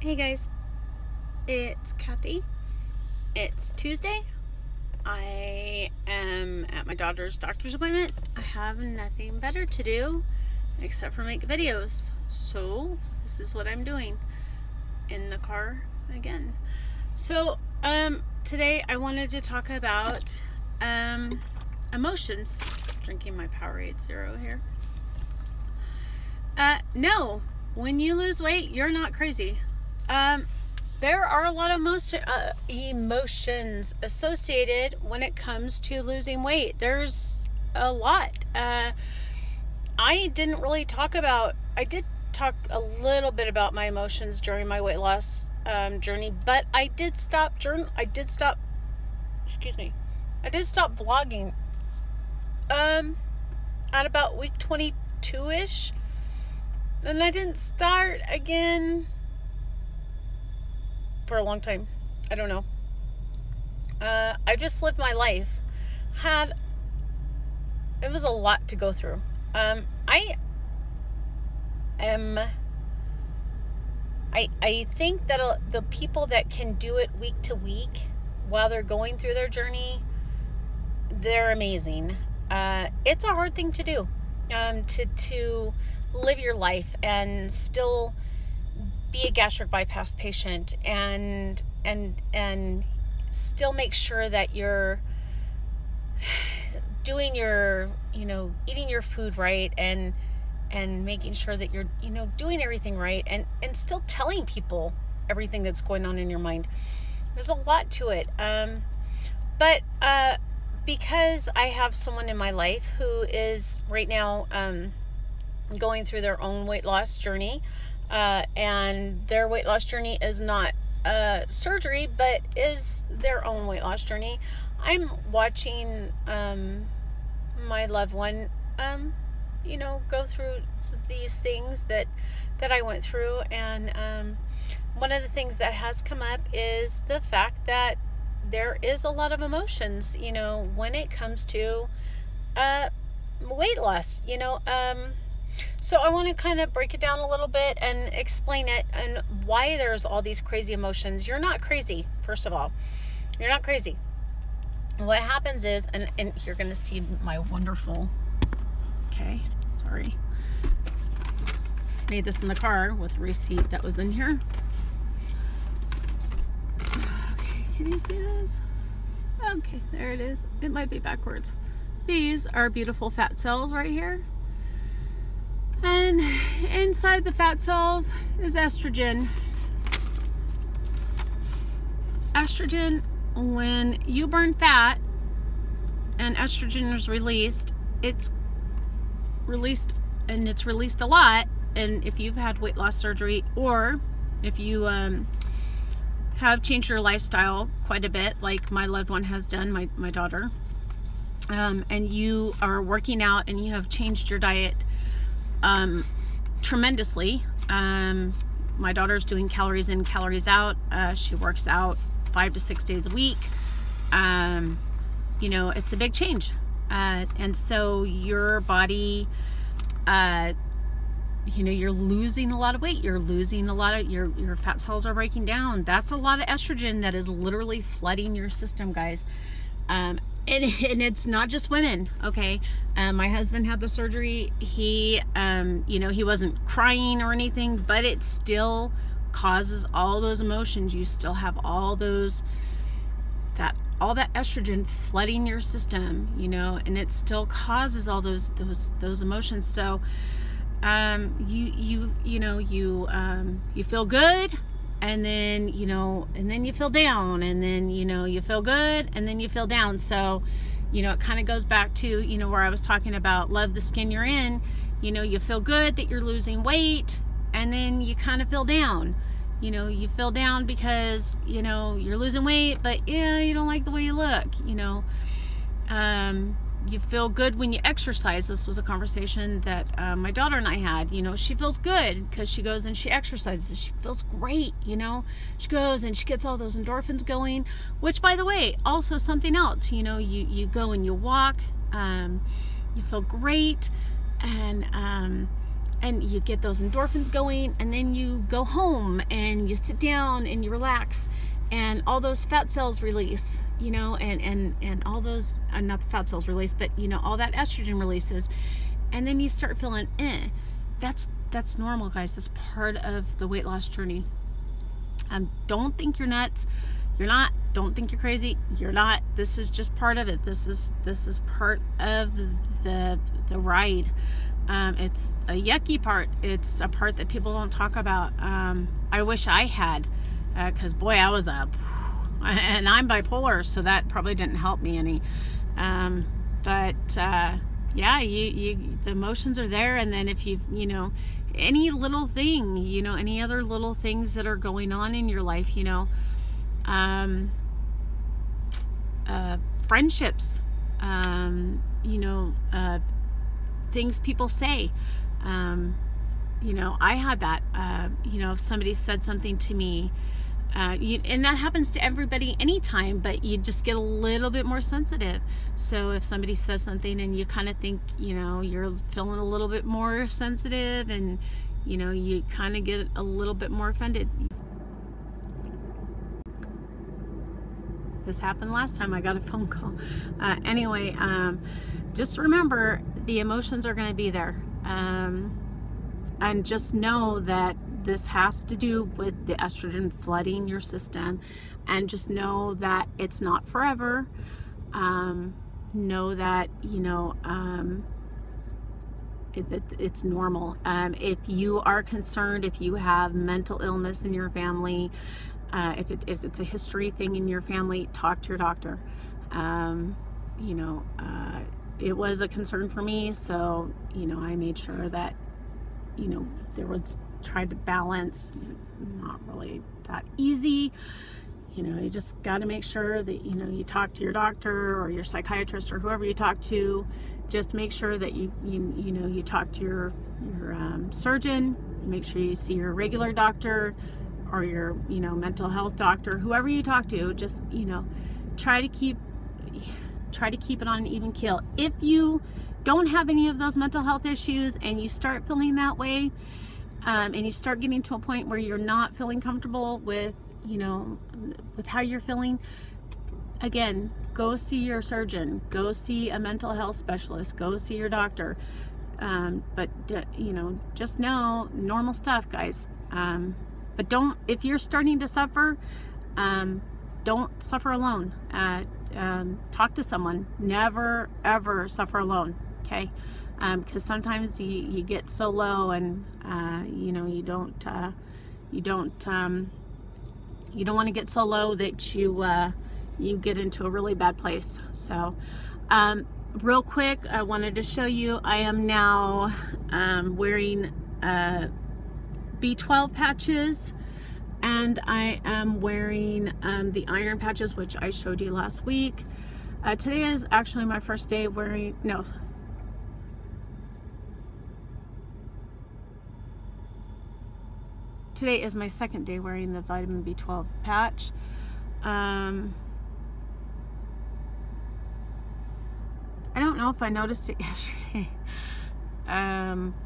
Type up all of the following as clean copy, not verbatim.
Hey guys, it's Kathy. It's Tuesday. I am at my daughter's doctor's appointment. I have nothing better to do except for make videos. So this is what I'm doing in the car again. So today I wanted to talk about emotions. Drinking my Powerade Zero here. No, when you lose weight, you're not crazy. There are a lot of emotions associated when it comes to losing weight. There's a lot. I did talk a little bit about my emotions during my weight loss journey, but I did stop vlogging at about week 22-ish. And I didn't start again for a long time. I don't know. I just lived my life. It was a lot to go through. I think that the people that can do it week to week while they're going through their journey, they're amazing. It's a hard thing to do, to live your life and still be a gastric bypass patient and still make sure that you're doing your, eating your food right and making sure that you're, doing everything right and still telling people everything that's going on in your mind. There's a lot to it. But because I have someone in my life who is right now going through their own weight loss journey, and their weight loss journey is not surgery, but is their own weight loss journey. I'm watching my loved one go through these things that I went through, and one of the things that has come up is the fact that there is a lot of emotions when it comes to weight loss. So I want to kind of break it down a little bit and explain it and why there's all these crazy emotions. You're not crazy, first of all. You're not crazy. What happens is, and you're going to see my wonderful, made this in the car with a receipt that was in here. Okay, can you see this? Okay, there it is. It might be backwards. These are beautiful fat cells right here. And inside the fat cells is estrogen. Estrogen, when you burn fat and estrogen is released, it's released a lot. And if you've had weight loss surgery, or if you have changed your lifestyle quite a bit, like my loved one has done, my daughter, and you are working out and you have changed your diet tremendously. My daughter's doing calories in, calories out. She works out 5 to 6 days a week. It's a big change. And so your body, you're losing a lot of weight. You're losing a lot of, your fat cells are breaking down. That's a lot of estrogen that is literally flooding your system, guys. And it's not just women, okay? My husband had the surgery. He wasn't crying or anything, but it still causes all those emotions. You still have all that estrogen flooding your system, and it still causes all those emotions. So you feel good, and then you feel down, and then you feel good, and then you feel down. So it kind of goes back to where I was talking about love the skin you're in. You feel good that you're losing weight, and then you kind of feel down. You feel down because you're losing weight, but you don't like the way you look. You feel good when you exercise. This was a conversation that my daughter and I had. She feels good because she goes and she exercises. She feels great. She goes and she gets all those endorphins going, which, by the way, also something else. You go and you walk, you feel great, and and you get those endorphins going, and then you go home and you sit down and you relax, and all those fat cells release, you know, and all those, not the fat cells release, but you know, all that estrogen releases, and then you start feeling that's normal, guys. That's part of the weight loss journey. Don't think you're nuts. You're not. Don't think you're crazy. You're not. This is just part of it. This is part of the ride. It's a yucky part. It's a part that people don't talk about. I wish I had, because boy, I was up, and I'm bipolar, so that probably didn't help me any. Yeah, the emotions are there, and then if you know, any little thing, you know, any other little things that are going on in your life, you know, friendships, you know, things people say, you know, I had that, you know, if somebody said something to me, and that happens to everybody anytime, but you just get a little bit more sensitive. So if somebody says something and you kind of think, you know, you're feeling a little bit more sensitive, and you know, you kind of get a little bit more offended. This happened last time I got a phone call. Anyway, just remember, the emotions are going to be there, and just know that this has to do with the estrogen flooding your system, and just know that it's not forever. Know that, you know, it's normal. If you are concerned, if you have mental illness in your family, if it's a history thing in your family, talk to your doctor. You know, it was a concern for me, so, you know, I made sure that, you know, there was, tried to balance, not really that easy. You know, you just got to make sure that, you know, you talk to your doctor or your psychiatrist or whoever you talk to. Just make sure that you know, you talk to your surgeon. Make sure you see your regular doctor or your, you know, mental health doctor, whoever you talk to. Just, you know, try to keep it on an even keel. If you don't have any of those mental health issues and you start feeling that way, and you start getting to a point where you're not feeling comfortable with, you know, with how you're feeling, again, go see your surgeon, go see a mental health specialist, go see your doctor. But you know, just know, normal stuff, guys. But don't, if you're starting to suffer, don't suffer alone. Talk to someone. Never ever suffer alone, okay? Because sometimes you get so low, and you know, you don't want to get so low that you get into a really bad place. So real quick, I wanted to show you, I am now wearing B12 patches, and I am wearing the iron patches, which I showed you last week. Today is actually my first day wearing, no, today is my second day wearing the vitamin B12 patch. I don't know if I noticed it yesterday,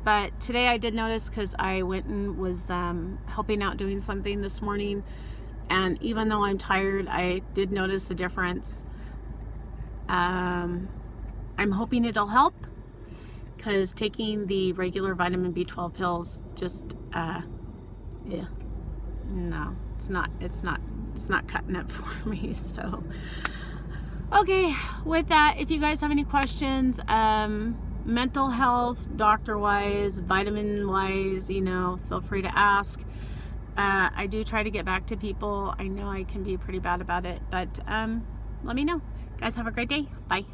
but today I did notice, because I went and was helping out doing something this morning, and even though I'm tired, I did notice a difference. I'm hoping it'll help, because taking the regular vitamin B12 pills just yeah, no, it's not cutting it for me. So okay, with that, if you guys have any questions, mental health, doctor wise, vitamin wise, you know, feel free to ask. I do try to get back to people. I know I can be pretty bad about it, but let me know. Guys, have a great day. Bye.